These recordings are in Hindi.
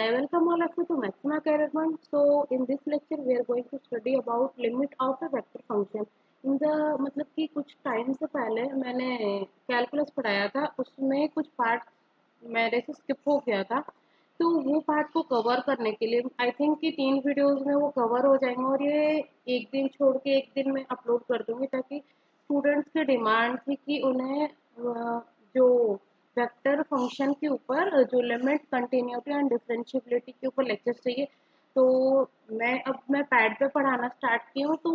Welcome all of you to Maxima Career One. So in this lecture we are going to study about limit of a vector function. In the मतलब कि कुछ टाइम से पहले मैंने कैलकुलस पढ़ाया था, उसमें कुछ पार्ट मेरे से स्किप हो गया था, तो वो पार्ट को कवर करने के लिए आई थिंक कि 3 वीडियोस में वो कवर हो जाएंगे और ये एक दिन छोड़ के एक दिन में अपलोड कर दूंगी ताकि स्टूडेंट्स की डिमांड थी कि उन्हें जो वेक्टर फंक्शन के ऊपर जो लिमिट कंटिन्यूटी एंड डिफरेंशिएबिलिटी के ऊपर लेक्चर चाहिए। तो मैं पैड पे पढ़ाना स्टार्ट की हूँ, तो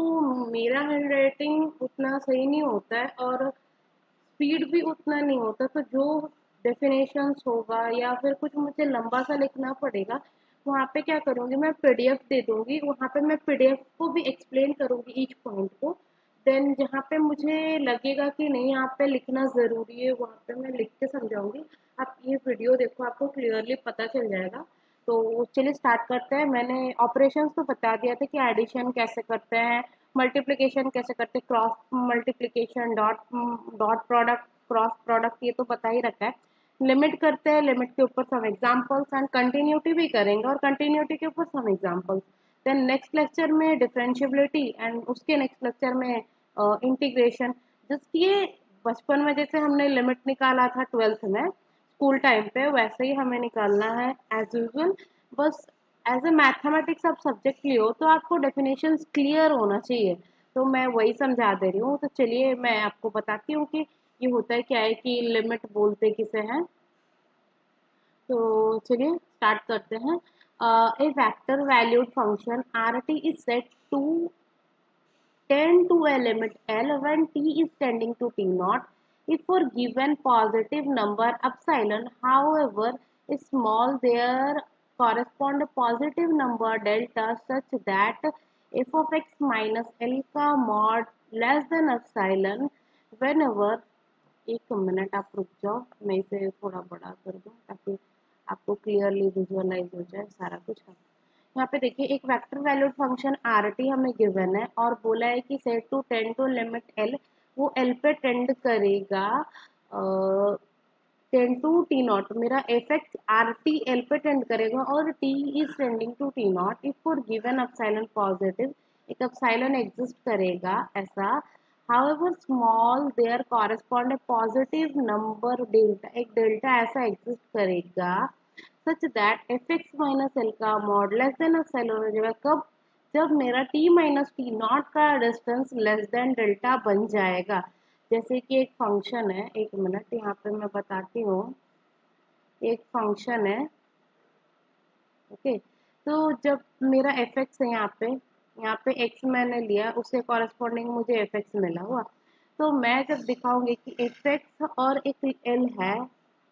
मेरा हैंड राइटिंग उतना सही नहीं होता है और स्पीड भी उतना नहीं होता, तो जो डेफिनेशंस होगा या फिर कुछ मुझे लंबा सा लिखना पड़ेगा, वहाँ पे क्या करूँगी, मैं पीडीएफ दे दूँगी, वहाँ पे मैं पीडीएफ को भी एक्सप्लेन करूँगी ईच पॉइंट को। देन जहाँ पे मुझे लगेगा कि नहीं यहाँ पे लिखना ज़रूरी है, वहाँ पे मैं लिख के समझाऊँगी। आप ये वीडियो देखो, आपको क्लियरली पता चल जाएगा। तो चलिए स्टार्ट करते हैं। मैंने ऑपरेशंस तो बता दिया था कि एडिशन कैसे करते हैं, मल्टीप्लिकेशन कैसे करते हैं, cross multiplication, dot dot product, cross product, ये तो बता ही रखा है। लिमिट करते हैं, लिमिट के ऊपर सम एग्जांपल्स एंड कंटिन्यूटी भी करेंगे और कंटिन्यूटी के ऊपर some examples. Then next lecture में डिफरेंशिएबिलिटी एंड उसके नेक्स्ट लेक्चर में इंटीग्रेशन। जस्ट ये बचपन में जैसे हमने लिमिट निकाला था 12th में स्कूल टाइम पे, वैसे ही हमें निकालना है एज यूजुअल। बस एज ए मैथमेटिक्स आप सब्जेक्ट लियो तो आपको डेफिनेशंस क्लियर होना चाहिए, तो मैं वही समझा दे रही हूँ। तो चलिए मैं आपको बताती हूँ कि ये होता है क्या है, कि लिमिट बोलते किसे हैं। तो चलिए स्टार्ट करते हैं। A vector valued function are t is set to tend to a limit L when t is tending to t naught if for given positive number epsilon, however small, there correspond a positive number delta such that f of x minus L का mod less than epsilon whenever। एक मिनट आप रुक जाओ, मैं इसे थोड़ा बड़ा कर दूं ताकि आपको क्लियरली विजुअलाइज हो जाए सारा कुछ। यहाँ पे देखिए एक vector valued function are T हमें गिवन है और बोला है कि set to tend to limit L, वो एल पे टेंड करेगा टेंड टू टी नॉट। मेरा F X R T L पे टेंड करेगा और T is tending to T naught if for given epsilon positive, एक अपसाइलन एग्जिस्ट करेगा ऐसा। however small there correspond a positive number delta, एक डेल्टा ऐसा एग्जिस्ट करेगा such that F x minus L का मॉड लेस देन एप्सिलॉन हो जाएगा। कब? जब मेरा टी माइनस टी नॉट का डिस्टेंस लेस देन डेल्टा बन जाएगा। जैसे कि एक फंक्शन है, एक मिनट यहाँ पे मैं बताती हूँ। एक फंक्शन है, ओके, तो जब मेरा एफ एक्स है यहाँ पे एक्स मैंने लिया, उससे कॉरेस्पॉन्डिंग मुझे एफ एक्स मिला हुआ, तो मैं जब दिखाऊंगी कि एफ एक्स और एक एल है,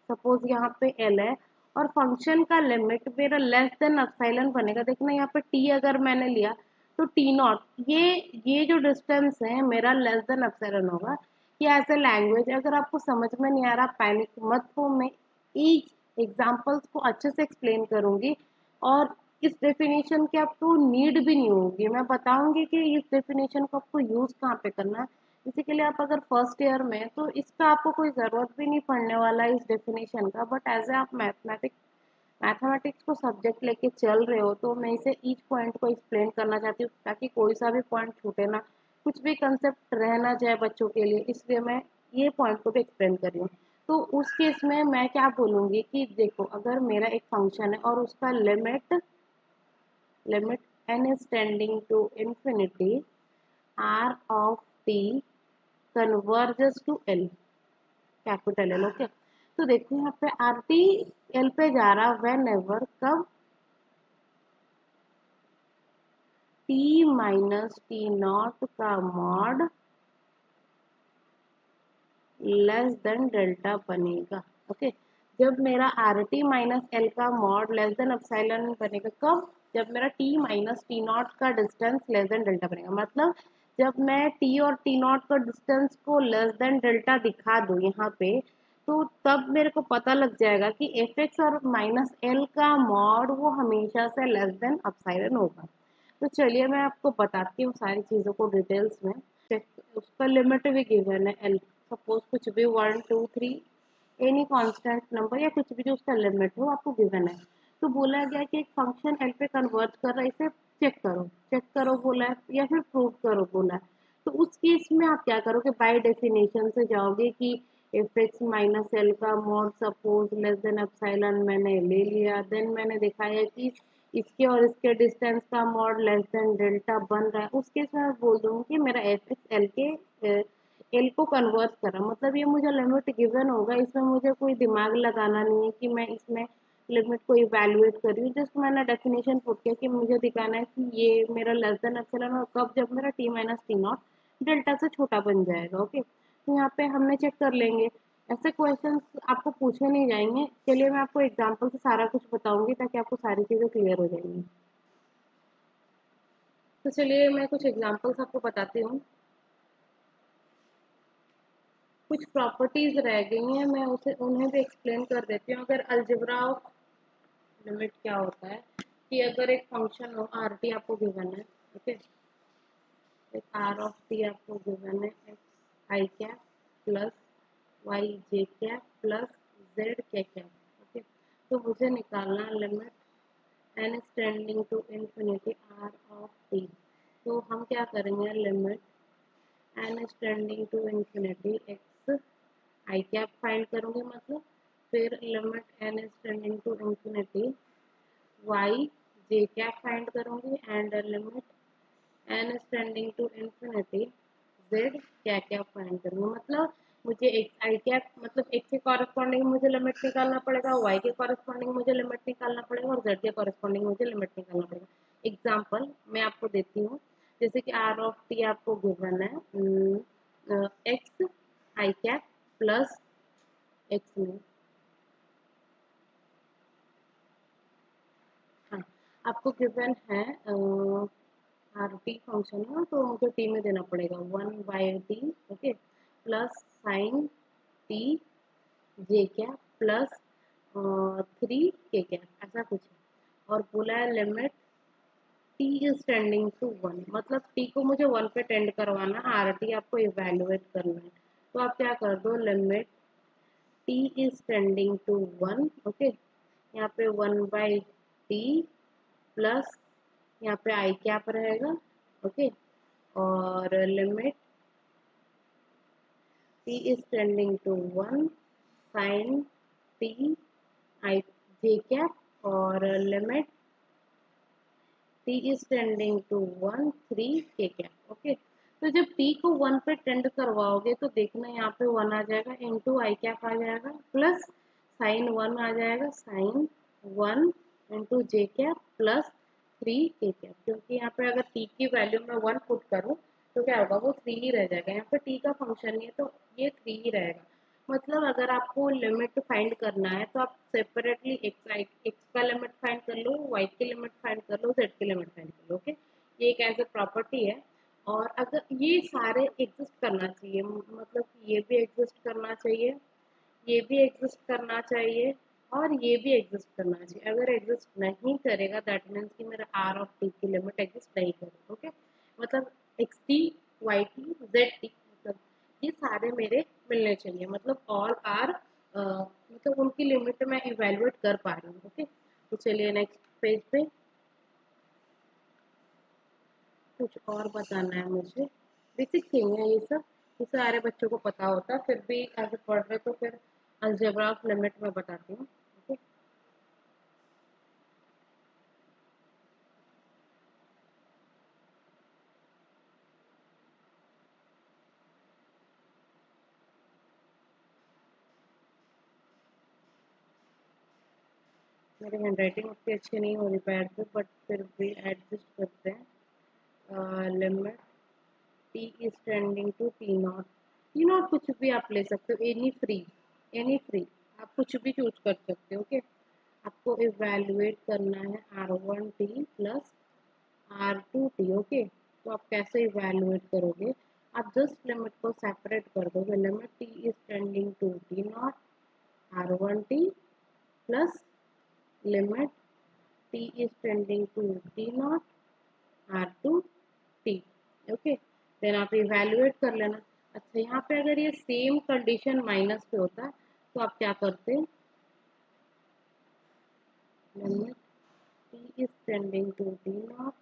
सपोज यहाँ पे एल है और फंक्शन का लिमिट मेरा लेस देन एप्सिलॉन बनेगा। देखना यहाँ पे टी अगर मैंने लिया तो टी नॉट, ये जो डिस्टेंस है मेरा लेस देन एप्सिलॉन होगा। ये एज ए लैंग्वेज, अगर आपको समझ में नहीं आ रहा पैनिक मत हो, मैं ईच एग्जाम्पल्स को अच्छे से एक्सप्लेन करूंगी और इस डेफिनेशन की आपको नीड भी नहीं होगी। मैं बताऊंगी कि इस डेफिनेशन को आपको यूज कहाँ पे करना है। इसी के लिए आप अगर फर्स्ट ईयर में, तो इसका आपको कोई ज़रूरत भी नहीं पड़ने वाला है इस डेफिनेशन का, बट एज ए आप मैथमेटिक्स को सब्जेक्ट लेके चल रहे हो तो मैं इसे ईच पॉइंट को एक्सप्लेन करना चाहती हूँ ताकि कोई सा भी पॉइंट छूटे ना, कुछ भी कंसेप्ट रह ना जाए बच्चों के लिए, इसलिए मैं ये पॉइंट को भी एक्सप्लेन कर रही हूँ। तो उस केस में मैं क्या बोलूँगी कि देखो, अगर मेरा एक फंक्शन है और उसका limit n is tending to infinity, r of t converges to L, capital L, okay. तो देखो यहाँ पे आर टी एल पे जा रहा वेन एवर, कब? टी माइनस टी नॉट का मॉड लेस देन डेल्टा बनेगा, ओके। जब मेरा आर टी माइनस एल का मॉड लेस देन एप्सिलॉन बनेगा, कब? जब मेरा टी माइनस टी नॉट का डिस्टेंस लेस देन डेल्टा बनेगा। मतलब जब मैं टी और टी नॉट का डिस्टेंस को लेस देन डेल्टा दिखा दूँ यहाँ पे, तो तब मेरे को पता लग जाएगा कि एफ एक्स और माइनस एल का मॉड वो हमेशा से लेस देन एप्सिलॉन होगा। तो चलिए मैं आपको बताती हूँ सारी चीज़ों को डिटेल्स में। उसका लिमिट भी गिवन है एल, सपोज कुछ भी 1 2 3 एनी कांस्टेंट नंबर या कुछ भी जो उसका लिमिट हो आपको गिवन है। तो बोला गया कि एक फंक्शन एल पे कन्वर्ज कर रहा है, इसे चेक करो बोला है, या फिर प्रूव करो बोला है। तो उस केस में आप क्या करोगे, बाय डेफिनेशन से जाओगे कि एफ एक्स माइनस एल का mod suppose less than epsilon मैंने ले लिया, देन मैंने दिखाया कि इसके और इसके डिस्टेंस का मॉड लेस देन डेल्टा बन रहा है, उस केस में मैं बोल दूंगी कि मेरा एफ एक्स एल के एल को कन्वर्ट कर रहा है। मतलब ये मुझे लिमिट गिवन होगा, इसमें मुझे कोई दिमाग लगाना नहीं है कि मैं इसमें लिमिट को इवैल्यूएट कर रही हूँ। जस्ट मैंने डेफिनेशन पुट किया कि मुझे दिखाना है कि ये मेरा लेस देन एप्सिलॉन और कब, जब मेरा T minus T not delta से छोटा बन जाएगा। ओके, तो यहाँ पे हमने चेक कर लेंगे। ऐसे क्वेश्चंस आपको पूछे नहीं जाएंगे। चलिए मैं आपको एग्जांपल से सारा कुछ बताऊंगी ताकि आपको सारी चीज़ें क्लियर हो जाएंगी। तो चलिए मैं कुछ एग्जांपल्स आपको बताती हूँ। कुछ प्रॉपर्टीज रह गई हैं, मैं उसे उन्हें भी एक्सप्लेन कर देती हूँ। अगर अलजेब्रा ऑफ लिमिट क्या होता है कि अगर एक फंक्शन हो आर टी आपको गिवन है, ओके, एक आर ऑफ टी आपको गिवन है X I cap plus Y J cap plus Z K cap, okay, तो मुझे निकालना limit N is tending to infinity R of T. तो हम क्या करेंगे, limit N is tending to infinity X I cap find करूँगी, मतलब फिर limit N is tending to infinity Y J cap find करूँगी and limit N is tending to infinity Z क्या क्या फाइंड करूँगी। मतलब मुझे एक्स आई कैप मतलब एक्स के कॉरेस्पॉन्डिंग मुझे लिमिट निकालना पड़ेगा, वाई के कॉरेस्पॉन्डिंग मुझे लिमिट निकालना पड़ेगा और जेड के कॉरेस्पॉन्डिंग मुझे लिमिट निकालना पड़ेगा। एग्जाम्पल मैं आपको देती हूँ, जैसे कि आर ऑफ टी आपको गिवन है X I cap plus x में, हाँ, आपको गिवन है आर टी फंक्शन है, तो मुझे टी में देना पड़ेगा 1/t, okay, plus sine t j क्या प्लस 3 के क्या, ऐसा कुछ है। और बोला है limit T is tending to 1, मतलब टी को मुझे 1 पे टेंड करवाना, आर टी आपको इवेल्युएट करना है। तो आप क्या कर दो, limit T is tending to 1, okay, यहाँ पे 1/t प्लस यहाँ पे आई कैप रहेगा, ओके, और limit t is tending to 1 sin t I j cap और limit t is tending to 1 3 k cap, okay. तो जब t को 1 पे टेंड करवाओगे तो देखना यहाँ पे 1 आ जाएगा, इंटू आई कैप आ जाएगा, प्लस साइन 1 आ जाएगा, sign 1 into J cap plus 3 K cap, क्योंकि यहाँ पे अगर t की वैल्यू में 1 पुट करूँ तो क्या होगा, वो 3 ही रह जाएगा। यहाँ पे t का फंक्शन नहीं है तो ये 3 ही रहेगा। मतलब अगर आपको लिमिट फाइंड करना है तो आप सेपरेटली एक्स का लिमिट फाइंड कर लो, वाई की लिमिट फाइंड कर लो, जेड की लिमिट फाइंड कर लो, ओके। ये एक ऐसे प्रॉपर्टी है। और अगर ये सारे एग्जिस्ट करना चाहिए, मतलब ये भी एग्जिस्ट करना चाहिए, ये भी एग्जिस्ट करना चाहिए और ये भी एग्जिस्ट करना चाहिए। अगर एग्जिस्ट नहीं करेगा दैट मीन्स कि मेरा आर ऑफ टी की लिमिट एग्जिस्ट नहीं करेगी, ओके। मतलब X T Y T Z T, मतलब ये सारे मेरे मिलने चाहिए, मतलब ऑल आर मतलब उनकी लिमिट मैं इवेल्युएट कर पा रही हूँ, ओके। तो चलिए नेक्स्ट पेज पे कुछ और बताना है मुझे। बेसिक थिंग है ये सब, ये सारे बच्चों को पता होता है, फिर भी आगे पढ़ रहे तो फिर अलजेब्रा ऑफ लिमिट में बताती हूँ, ओके। मेरी हैंडराइटिंग उतनी अच्छी नहीं हो रही पैड पे, बट फिर भी एडजस्ट करते हैं। Limit T is tending to T naught, T naught कुछ भी आप ले सकते हो, एनी फ्री आप कुछ भी चूज कर सकते हो, ओके। आपको इवेल्युएट करना है R one T plus R two T, okay. तो आप कैसे इवेल्युएट करोगे, आप जस्ट लिमिट को सेपरेट कर दोगे, limit T is tending to T naught R one T plus limit t is tending to t naught r2 t, okay. Then आप इवेल्युएट कर लेना। अच्छा, यहाँ पे अगर ये सेम कंडीशन माइनस पे होता तो आप क्या करते, limit t is tending to t naught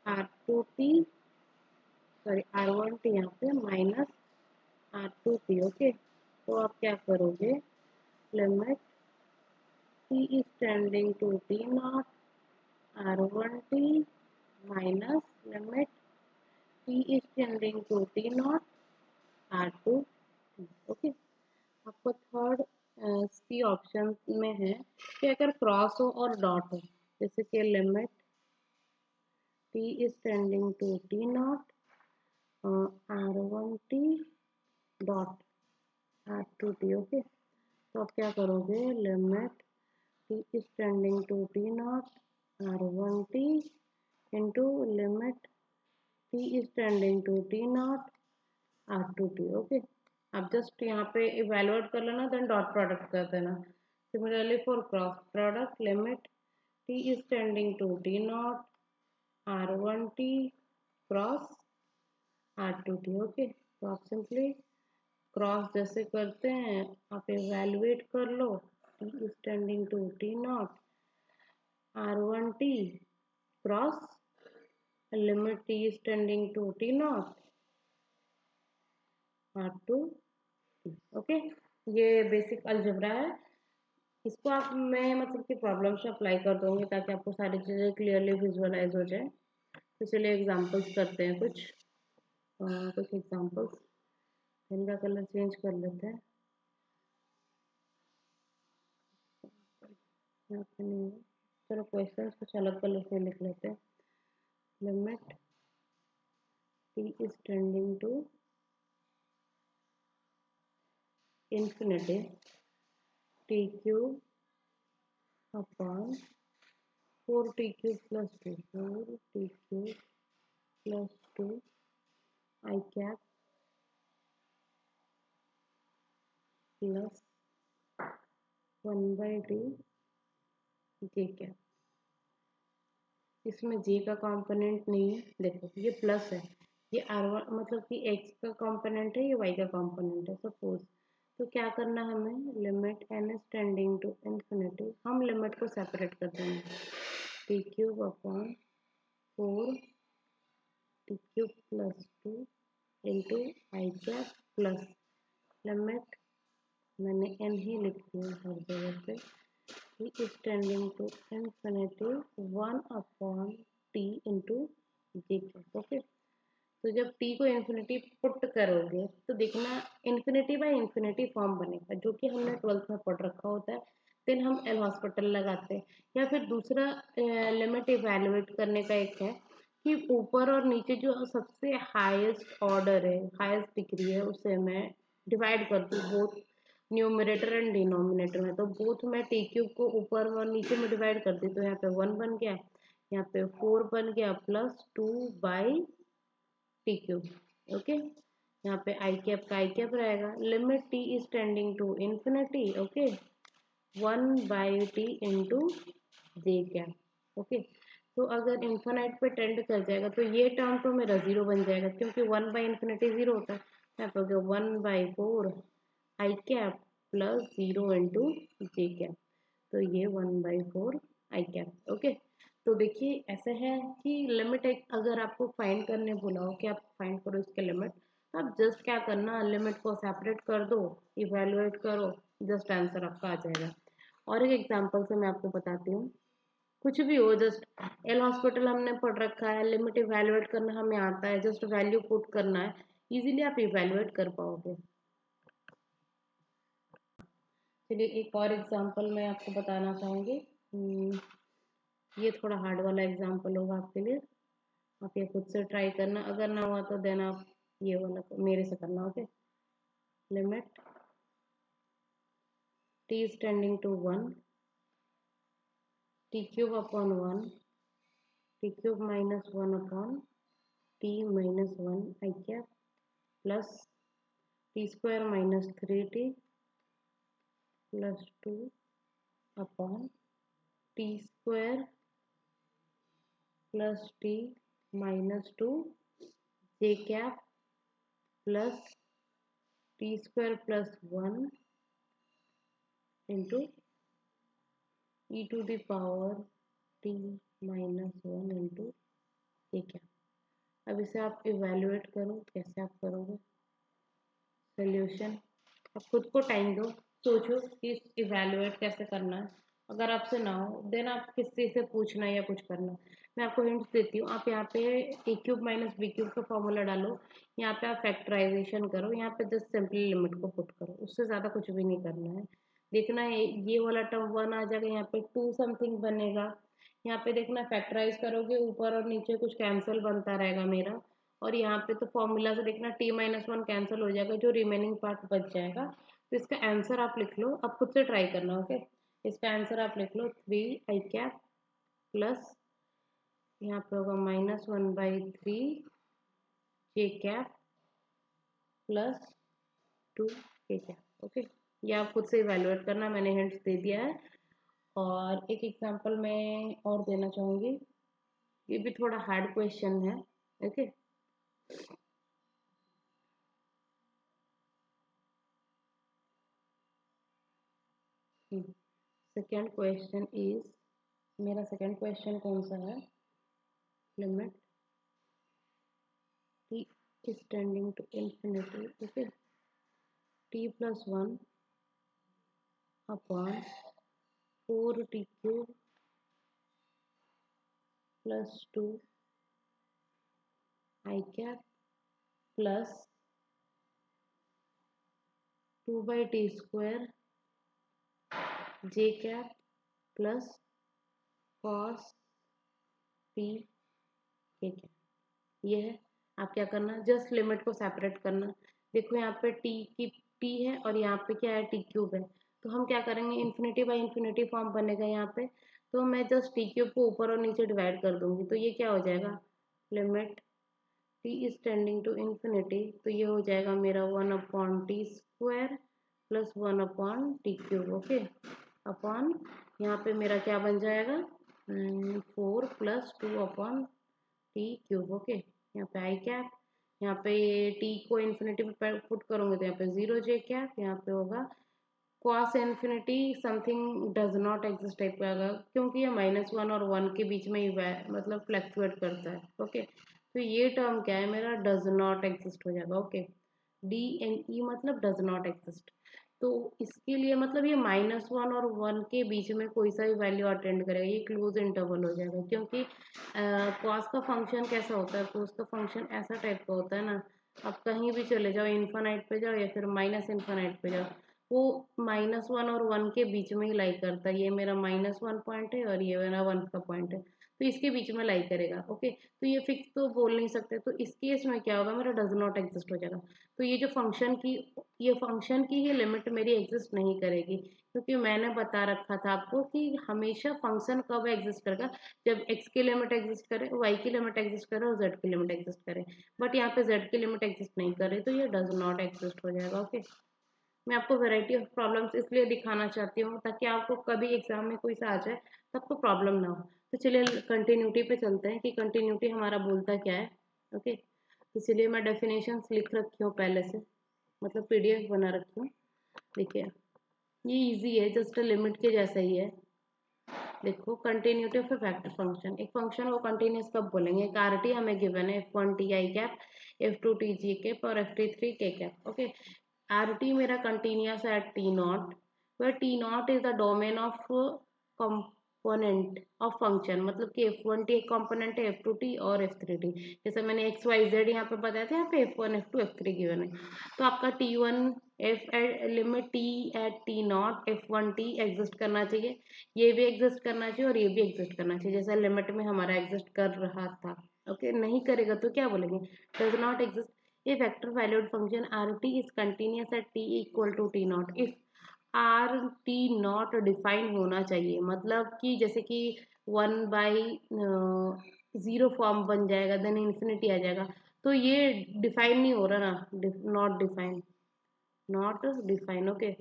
r2t, sorry r1t यहाँ पे माइनस r2t। ओके, तो आप क्या करोगे, limit t is tending to t naught r1t minus limit t is tending to t naught r2t। Okay, आपको थर्ड सी ऑप्शन में है कि अगर क्रॉस हो और डॉट हो, जैसे कि limit t is tending to t naught r1t dot r2t। Okay, तो आप क्या करोगे, limit t is tending to t naught r1t into limit t is tending to t naught r2t। Okay, आप जस्ट यहाँ पे इवेलुएट कर लेना, देन डॉट प्रोडक्ट कर देना। Similarly for cross product, limit t is tending to t naught r1t cross r2t। Okay, तो आप सिंपली क्रॉस जैसे करते हैं आप इवेलुएट कर लो, t is tending to t naught r1t cross limit t is tending to t naught r2t। Okay, ये बेसिक अलजेब्रा है, इसको आप मैं मतलब कि प्रॉब्लम से अप्लाई कर दूंगी ताकि आपको सारी चीज़ें क्लियरली विजुअलाइज हो जाए। तो चलिए एग्जांपल्स करते हैं कुछ एग्जांपल्स। इनका कलर चेंज कर लेते हैं, यहाँ पे नहीं है। चलो क्वेश्चन कुछ अलग कलर से लिख लेते हैं। Limit t is tending to infinity t cube upon 4t cube plus 2 4t cube plus 2 I cap plus 1 by t j cap। इसमें j का कंपोनेंट नहीं है, देखो ये प्लस है, ये r1 मतलब कि x का कंपोनेंट है, ये y का कंपोनेंट है सपोज। तो क्या करना हमें, limit n is tending to infinity, हम लिमिट को सेपरेट कर देंगे, t cube upon 4 t cube plus 2 into i cap plus limit, मैंने n ही लिख दिया हर जगह पे, t is tending to infinity 1 upon t into j cap। Okay, तो जब t को इन्फिनिटी पुट करोगे तो देखना इन्फिनिटी बाय इन्फिनिटी फॉर्म बनेगा, जो कि हमने 12th में पढ़ रखा होता है। देन हम एल हॉस्पिटल लगाते हैं, या फिर दूसरा लिमिट इवेलुएट करने का एक है कि ऊपर और नीचे जो सबसे हाईएस्ट ऑर्डर है, हाईएस्ट डिग्री है, उसे मैं डिवाइड कर दूँ बोथ न्यूमरेटर एंड डिनोमिनेटर में। तो बोथ में टी क्यूब को ऊपर और नीचे में डिवाइड कर दी, तो यहाँ पे 1 बन गया, यहाँ पे 4 बन गया plus 2 by T cube. Okay, यहाँ पे आई कैप का आई कैप रहेगा, limit T is tending to infinity. Okay, 1 by T into J cap. Okay, तो अगर इन्फिनाइट पे टेंड कर जाएगा तो ये टर्म तो मेरा जीरो बन जाएगा, क्योंकि 1 बाई इन्फिनिटी जीरो होता है। यहाँ पे हो गया 1 by 4 I cap plus 0 into J cap, तो ये 1 बाई 4 आई कैप। ओके, तो देखिए ऐसा है कि लिमिट एक अगर आपको फाइंड करने बोला हो कि आप फाइंड करो इसके लिमिट, तो आप जस्ट क्या करना, लिमिट को सेपरेट कर दो, इवेलुएट करो, जस्ट आंसर आपका आ जाएगा। और एक एग्जांपल से मैं आपको बताती हूँ, कुछ भी हो, जस्ट एल हॉस्पिटल हमने पढ़ रखा है, लिमिट इवेलुएट करना हमें आता है, जस्ट वैल्यू पुट करना है, इजीली आप इवेलुएट कर पाओगे। चलिए एक और एग्जांपल मैं आपको बताना चाहूँगी। ये थोड़ा हार्ड वाला एग्जांपल होगा आपके लिए, आप ये खुद से ट्राई करना, अगर ना हुआ तो देन आप ये वाला मेरे से करना। Okay, limit t is tending to 1 t cube upon 1 t cube minus 1 upon t minus 1 I cap plus t square minus 3t plus 2 upon t square plus t minus 2 j cap plus t square plus 1 into E to the power T minus one into ये क्या। अब इसे आप इवेल्युएट करो, कैसे आप करोगे सोल्यूशन। अब खुद को टाइम दो, सोचो कि इवेल्युएट कैसे करना है। अगर आपसे ना हो देन आप किसी से पूछना या कुछ करना। मैं आपको हिंट्स देती हूँ। आप यहाँ पे ए क्यूब माइनस बी क्यूब का फॉर्मूला डालो, यहाँ पे आप फैक्टराइजेशन करो, यहाँ पे जस्ट सिंपली लिमिट को पुट करो, उससे ज़्यादा कुछ भी नहीं करना है। देखना है ये वाला टर्म वन आ जाएगा, यहाँ पे टू समथिंग बनेगा। यहाँ पे देखना फैक्टराइज करोगे ऊपर और नीचे कुछ कैंसिल बनता रहेगा मेरा। और यहाँ पे तो फॉर्मूला से देखना टी माइनस वन कैंसिल हो जाएगा, जो रिमेनिंग पार्ट बच जाएगा। तो इसका आंसर आप लिख लो, अब खुद से ट्राई करना। ओके, इसका आंसर आप लिख लो 3 i कैप प्लस यहाँ पे होगा -1/3 j cap plus 2 k cap. Okay, ये आप खुद से इवेलुएट करना, मैंने हिंट्स दे दिया है। और एक एग्जांपल मैं और देना चाहूँगी, ये भी थोड़ा हार्ड क्वेश्चन है। ओके, सेकेंड क्वेश्चन इज, मेरा सेकेंड क्वेश्चन कौन सा है, limit t is tending to infinity, okay, t plus 1 upon 4t cube plus 2 I cap plus 2 by t square j cap plus cos t k cap। ये है। आप क्या करना, जस्ट लिमिट को सेपरेट करना। देखो यहाँ पे t है और यहाँ पे क्या है, टी क्यूब है। तो हम क्या करेंगे, इन्फिनिटी बाई इन्फिनिटी फॉर्म बनेगा यहाँ पे। तो मैं जस्ट टी क्यूब को ऊपर और नीचे डिवाइड कर दूंगी, तो ये क्या हो जाएगा, limit t is tending to infinity, तो ये हो जाएगा मेरा 1/t² plus 1/t³। Okay, upon यहाँ पे मेरा क्या बन जाएगा, 4 प्लस 2/t³। ओके, यहाँ पे आई कैप, यहाँ पे ये टी को इन्फिनिटी में पुट करूंगे तो यहाँ पे 0 j कैप, यहाँ पे होगा cos infinity something does not exist type का आएगा, क्योंकि ये -1 और 1 के बीच में ही मतलब फ्लैक्चुएट करता है। ओके, तो ये टर्म क्या है मेरा, डज नॉट एग्जिस्ट हो जाएगा। ओके, DNE मतलब डज नॉट एग्जिस्ट। तो इसके लिए मतलब ये -1 और 1 के बीच में कोई सा भी वैल्यू अटेंड करेगा, ये क्लोज इंटरवल हो जाएगा। क्योंकि कॉस का फंक्शन कैसा होता है, कॉस का फंक्शन ऐसा टाइप का होता है ना, आप कहीं भी चले जाओ, इन्फानाइट पे जाओ या फिर माइनस इन्फानाइट पे जाओ, वो -1 और 1 के बीच में ही लाई करता है। ये मेरा -1 पॉइंट है और ये मेरा 1 का पॉइंट है, तो इसके बीच में लाई करेगा। ओके, तो ये फिक्स तो बोल नहीं सकते, तो इस केस में क्या होगा, मेरा डज नॉट एग्जिस्ट हो जाएगा। तो ये जो फंक्शन की ये लिमिट मेरी एग्जिस्ट नहीं करेगी, क्योंकि मैंने बता रखा था आपको कि हमेशा फंक्शन कब एग्जिस्ट करेगा, जब x की लिमिट एग्जिस्ट करे, y की लिमिट एग्जिस्ट करे और z की लिमिट एग्जिस्ट करे। बट यहाँ पे z की लिमिट एग्जिस्ट नहीं करे, तो ये डज नॉट एग्जिस्ट हो जाएगा। ओके, मैं आपको वैरायटी ऑफ प्रॉब्लम्स इसलिए दिखाना चाहती हूँ ताकि आपको कभी एग्जाम में कोई सा आ जाए तो आपको प्रॉब्लम ना हो। तो चलिए कंटिन्यूटी पे चलते हैं कि कंटिन्यूटी हमारा बोलता क्या है। ओके, तो चलिए मैं डेफिनेशंस लिख रखी हूँ पहले से, मतलब PDF बना रखी हूँ। देखिए ये इजी है, जस्ट लिमिट के जैसा ही है। देखो, continuity of A vector function, एक फंक्शन को कंटिन्यूस कब बोलेंगे, एक आरटी हमें गिवन है f1t i cap, f2t j cap और f3 k cap. Okay, RT मेरा continuous at T0, where T0 is the domain of component of function, मतलब कि f1t एक component है, f2t और f3t। जैसे मैंने x y z यहाँ पे बताया था, यहाँ पे f1 f2 f3 गिवन है। तो आपका T1 limit t at T0 f1t exist करना चाहिए, ये भी एग्जिस्ट करना चाहिए और ये भी एग्जिस्ट करना चाहिए, जैसा लिमिट में हमारा एग्जिस्ट कर रहा था। ओके, नहीं करेगा तो क्या बोलेंगे, does not exist. A vector valued function RT is continuous at t equal to t naught if RT not define होना चाहिए, मतलब कि जैसे कि 1/0 फॉर्म बन जाएगा, देन इन्फिनिटी आ जाएगा, तो ये डिफाइन नहीं हो रहा ना, not define, not define. Okay,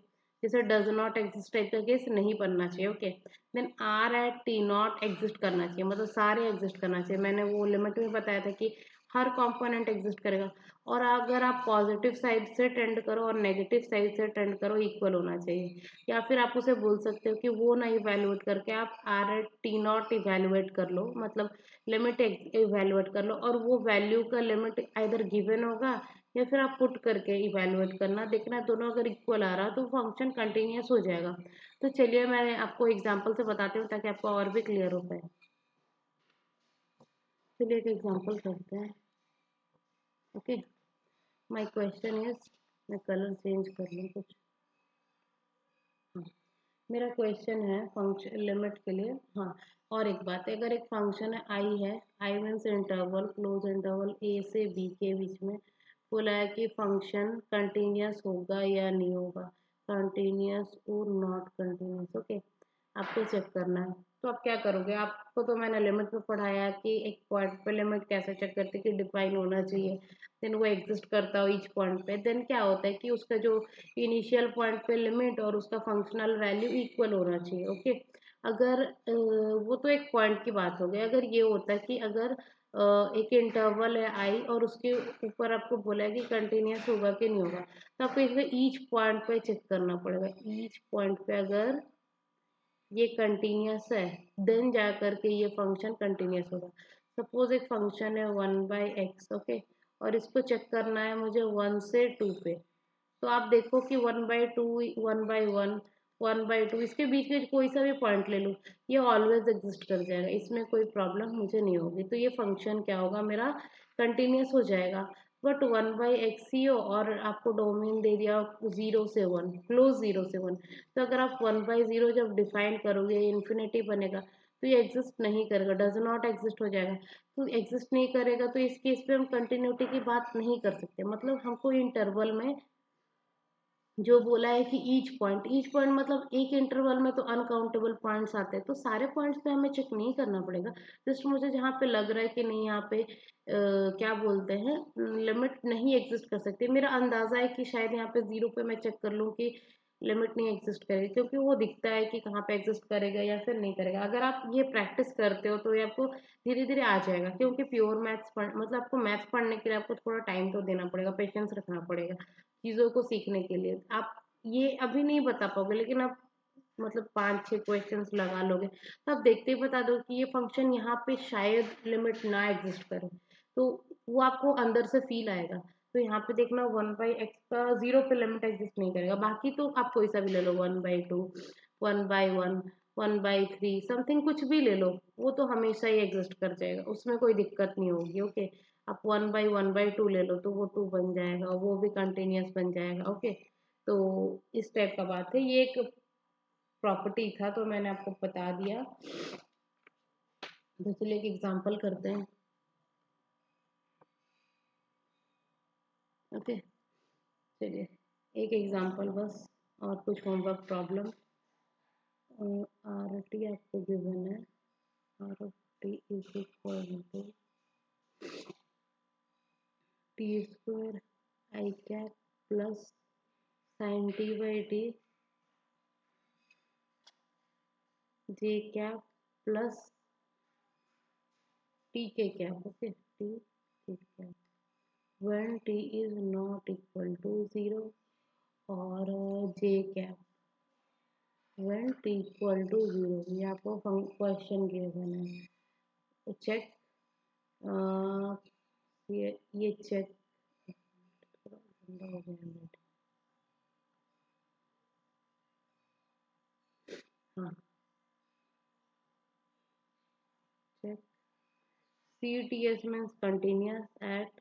जैसे डज नॉट एग्जिस्ट टाइप का केस नहीं बनना चाहिए। Okay, then R at T not exist करना चाहिए, मतलब सारे एग्जिस्ट करना चाहिए। मैंने वो लिमिट में बताया था कि हर कंपोनेंट एग्जिस्ट करेगा। और अगर आप पॉजिटिव साइड से टेंड करो और नेगेटिव साइड से टेंड करो, इक्वल होना चाहिए। या फिर आप उसे बोल सकते हो कि वो ना इवेल्युएट करके आप R at T naught evaluate कर लो, मतलब लिमिट इवेल्युएट कर लो, और वो वैल्यू का लिमिट इधर गिवन होगा या फिर आप पुट करके इवेल्युएट करना, देखना दोनों अगर इक्वल आ रहा तो फंक्शन कंटिन्यूस हो जाएगा। तो चलिए मैं आपको एग्जाम्पल से बताती हूँ ताकि आपको और भी क्लियर हो पाए। चलिए एक एग्जाम्पल करते हैं। ओके, माय क्वेश्चन इज, मैं कलर चेंज कर लूँ कुछ। हाँ, मेरा क्वेश्चन है फंक्शन लिमिट के लिए। हाँ, और एक बात है, अगर एक फंक्शन है, I means interval, close interval a से बी के बीच में, बोला है कि फंक्शन कंटिन्यूस होगा या नहीं होगा, कंटिन्यूस और नॉट कंटिन्यूस। ओके, आपको चेक करना है। तो आप क्या करोगे, आपको तो मैंने लिमिट में पढ़ाया कि एक पॉइंट पे लिमिट कैसे चेक करते कि डिफाइन होना चाहिए, देन वो एग्जिस्ट करता हो ईच पॉइंट पे, देन क्या होता है कि उसका जो इनिशियल पॉइंट पे लिमिट और उसका फंक्शनल वैल्यू इक्वल होना चाहिए। ओके, अगर वो तो एक पॉइंट की बात हो गई। अगर ये होता है कि अगर एक इंटरवल है आई और उसके ऊपर आपको बोला है कि कंटिन्यूस होगा कि नहीं होगा, तो आपको इसमें ईच पॉइंट पे चेक करना पड़ेगा। ईच पॉइंट पे अगर ये कंटिन्यूस है देन जा करके ये फंक्शन कंटिन्यूस होगा। सपोज एक फंक्शन है 1/x, ओके, और इसको चेक करना है मुझे 1 से 2 पे। तो आप देखो कि 1/2, 1/1, 1/2, इसके बीच में कोई सा भी पॉइंट ले लो, ये ऑलवेज एग्जिस्ट कर जाएगा, इसमें कोई प्रॉब्लम मुझे नहीं होगी। तो ये फंक्शन क्या होगा मेरा, कंटिन्यूस हो जाएगा। बट 1/x ही हो और आपको डोमेन दे दिया 0 से 1, क्लोज 0 से 1, तो अगर आप 1/0 जब डिफाइन करोगे इन्फिनिटी बनेगा, तो ये एग्जिस्ट नहीं करेगा, डज नॉट एग्जिस्ट हो जाएगा। तो एग्जिस्ट नहीं करेगा तो इस केस पे हम कंटिन्यूटी की बात नहीं कर सकते। मतलब हमको इंटरवल में जो बोला है कि ईच पॉइंट मतलब एक इंटरवल में तो अनकाउंटेबल पॉइंट्स आते हैं, तो सारे पॉइंट्स पे हमें चेक नहीं करना पड़ेगा। जस्ट मुझे जहाँ पे लग रहा है कि नहीं, यहाँ पे क्या बोलते हैं, लिमिट नहीं एग्जिस्ट कर सकती, मेरा अंदाजा है कि शायद यहाँ पे 0 पे मैं चेक कर लूँ कि लिमिट नहीं एग्जिस्ट करेगी, क्योंकि वो दिखता है कि कहाँ पे एग्जिस्ट करेगा या फिर नहीं करेगा। अगर आप ये प्रैक्टिस करते हो तो ये आपको धीरे धीरे आ जाएगा, क्योंकि प्योर मैथ्स मतलब आपको मैथ्स पढ़ने के लिए आपको थोड़ा टाइम तो देना पड़ेगा, पेशेंस रखना पड़ेगा चीज़ों को सीखने के लिए। आप ये अभी नहीं बता पाओगे, लेकिन आप मतलब 5-6 क्वेश्चंस लगा लोगे तो आप देखते ही बता दो कि ये फंक्शन यहाँ पे शायद लिमिट ना एग्जिस्ट करे, तो वो आपको अंदर से फील आएगा। तो यहाँ पे देखना 1/x का 0 पे लिमिट एग्जिस्ट नहीं करेगा, बाकी तो आप कोई सा भी ले लो, 1/2, 1/1, 1/3, समथिंग कुछ भी ले लो, वो तो हमेशा ही एग्जिस्ट कर जाएगा, उसमें कोई दिक्कत नहीं होगी। ओके, आप 1/1/2 ले लो तो वो 2 बन जाएगा, वो भी कंटिन्यूस बन जाएगा। ओके, तो इस टाइप का बात है, ये एक प्रॉपर्टी था तो मैंने आपको बता दिया। तो चलिए एक एग्जांपल करते हैं। ओके, चलिए एक एग्जांपल बस, और कुछ होमवर्क प्रॉब्लम। आर टी आपको गिवन है, R of T is equal to T square I cap plus sine T by T J cap plus T K cap. Okay, T K cap when t is not equal to 0, और j cap when t equal to 0। ये आपको क्वेश्चन गिवन है। चेक, ये चेक, थोड़ा गंदा हो गया नेट। हाँ, check CTS means continuous eight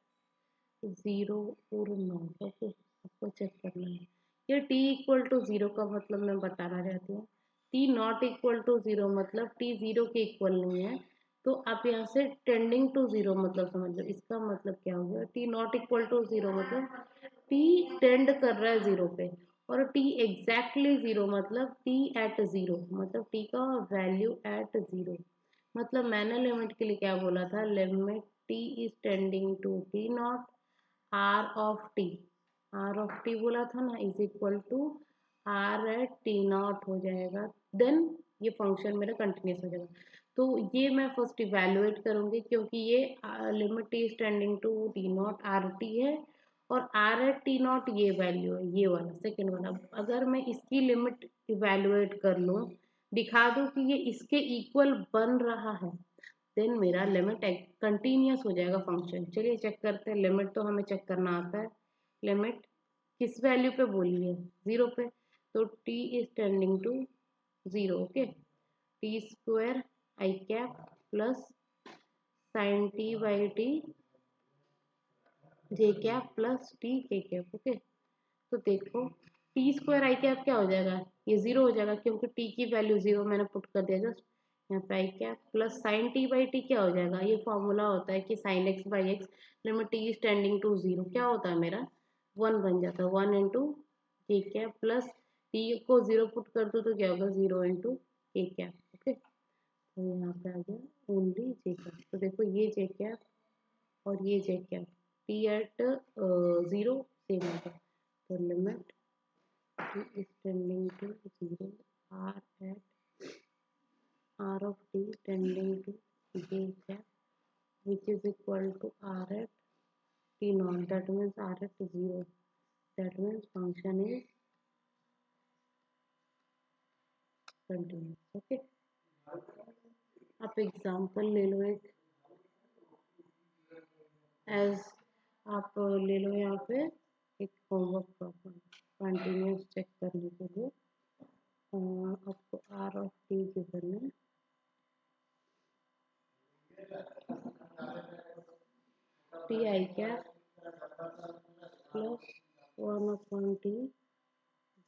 0 और नॉट। ओके, आपको चेक करना है। ये t इक्वल टू 0 का मतलब मैं बताना चाहती हूँ, t नॉट इक्वल टू 0 मतलब t 0 के इक्वल नहीं है। तो आप यहाँ से टेंडिंग टू 0 मतलब समझ लो, इसका मतलब क्या हो गया, t नॉट इक्वल टू 0 मतलब t टेंड कर रहा है 0 पे, और t एग्जैक्टली 0 मतलब t एट 0 मतलब t का वैल्यू एट 0। मतलब मैंने लिमिट के लिए क्या बोला था, limit t is tending to t naught R of T, R of T बोला था ना, is equal to R at T naught हो जाएगा, देन ये फंक्शन मेरा कंटिन्यूस हो जाएगा। तो ये मैं फर्स्ट इवेलुएट करूंगी, क्योंकि ये limit T is tending to T naught R T है, और आर एट टी नॉट ये वैल्यू है, ये वाला सेकेंड वाला। अगर मैं इसकी लिमिट इवेलुएट कर लूँ, दिखा दूँ कि ये इसके इक्वल बन रहा है, देन मेरा लिमिट कंटिन्यूस हो जाएगा फंक्शन। चलिए चेक करते हैं, लिमिट तो हमें चेक करना आता है। लिमिट किस वैल्यू पे बोली है, 0 पे, तो t is tending to 0, okay. T square I cap plus sine T by T J cap plus T K cap, okay. तो देखो टी स्क्वायर आई कैप क्या हो जाएगा, ये 0 हो जाएगा, क्योंकि टी की वैल्यू 0 मैंने पुट कर दिया जस्ट यहाँ पे। आई cap plus sine T by t क्या हो जाएगा, ये फॉर्मूला होता है कि sine x by x limit T is tending to 0 क्या होता है मेरा, 1 बन जाता है, 1 इंटू के कैप प्लस टी को 0 पुट कर दो तो क्या होगा, 0 इंटू के कैप, ओके। तो यहाँ पे आ गया ओनली जे कैप। तो देखो ये जे कैप और ये जे कैप टी एट 0 सेम होगा, तो limit t is tending to 0 r at r of t tending to j cap, which is equal to r at t naught, that means r at 0, that means function is continuous, okay। आप एग्जांपल ले लो एक, एज आप ले लो यहाँ पे एक होमवर्क प्रॉब्लम कंटिन्यूस चेक करने के लिए। आपको आर ऑफ टी गिवन है, T I cap plus 1/t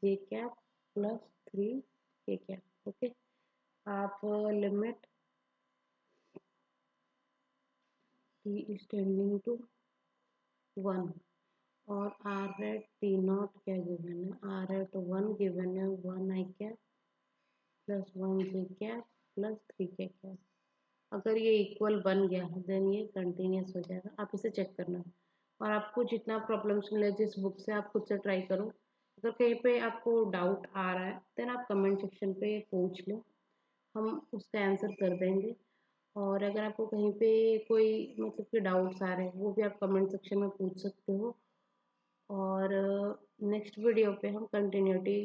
J cap plus 3 K cap, okay. आप limit t is tending to 1 और r एट टी नॉट क्या गिवन है, r एट 1 गिवन है, 1 I cap plus 1 J cap plus 3 K cap. अगर ये इक्वल बन गया देन ये कंटिन्यूस हो जाएगा, आप इसे चेक करना। और आपको जितना प्रॉब्लम्स मिले जिस बुक से, आप खुद से ट्राई करो। अगर कहीं पे आपको डाउट आ रहा है देन आप कमेंट सेक्शन पे पूछ लो, हम उसका आंसर कर देंगे। और अगर आपको कहीं पे कोई मतलब कि डाउट्स आ रहे हैं, वो भी आप कमेंट सेक्शन में पूछ सकते हो। और नेक्स्ट वीडियो पे हम कंटिन्यूटी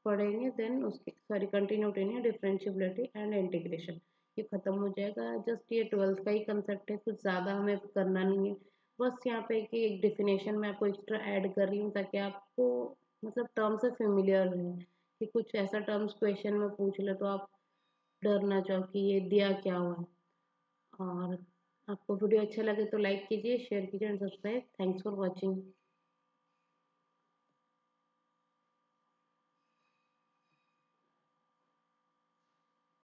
पढ़ेंगे, देन उसके सॉरी कंटिन्यूटी नहीं, डिफरेंशिएबिलिटी एंड इंटीग्रेशन, ये खत्म हो जाएगा। जस्ट ये 12th का ही कंसेप्ट है, कुछ ज़्यादा हमें करना नहीं है। बस यहाँ पे कि एक डिफिनेशन मैं आपको एक्स्ट्रा ऐड कर रही हूँ ताकि आपको मतलब टर्म से फेमिलियर रहे, कि कुछ ऐसा टर्म्स क्वेश्चन में पूछ ले तो आप डर ना जाओ कि ये दिया क्या हुआ है। और आपको वीडियो अच्छा लगे तो लाइक कीजिए, शेयर कीजिए and subscribe. Thanks for watching.